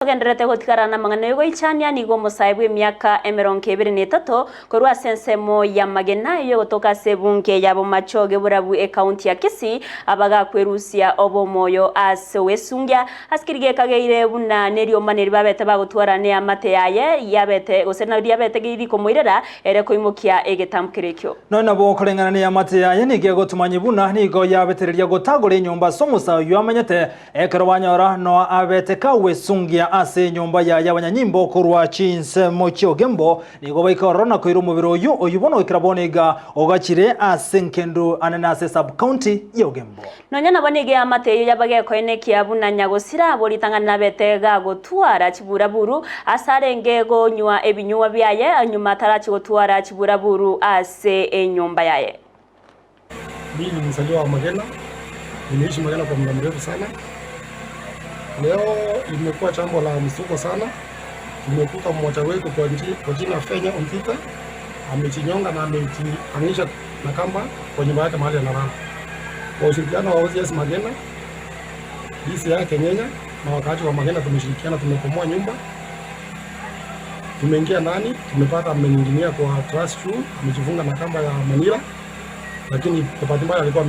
Genderete gutikarana mangana yo ichania nigo musaibu emyaka 23 korwa sensemo ya magena yo gotoka sebunke yabo machoge burabu county ya Kisii abaga kwerusia obomoyo ase wesungya askirige kageire buna nerio maneri babete bagutwarane amate yaye yabete gosena yabete giri komoirera ere koimukia egetamkirekyo nona bo korengana ne amate yaye nige gotumanye buna nigo yabetereria gotagore nyumba somusa yamenyete ekerwanyora no abete ka wesungya ase nyumba ya y'abanyanyimbo kurwa chinse mochio gembo nigo bayikorona koiro mubiro uyu oyubono ikirabonega ogakire ase nkendo ananase sub county yogembo nonya nabonege amate yabage koine kiabuna nyagosira bolitangana betega gotwara chiburaburu asarenge go nywa ebinywa byaye anyuma tarachi gotwara chiburaburu ase enyumba yaye. Mimi ni mzaliwa wa Magena, nimeishi Magena kwa muda mrefu sana. Leo limekuwa jambo la msuko sana. Tumekuta mmoja wetu kwa jina Fenya Ompita amechinyonga na amejiangisha na kamba kwa nyumba yake mahali analala. Kwa ushirikiano wa OCS Magena, Gusii yake Nyenya na wakati wa Magena tumeshirikiana, tumekomoa nyumba. Tumeingia ndani, tumepata ameninginia kwa truss shoe, amejifunga na kamba ya manila, lakini kwa bahati mbaya alikuwa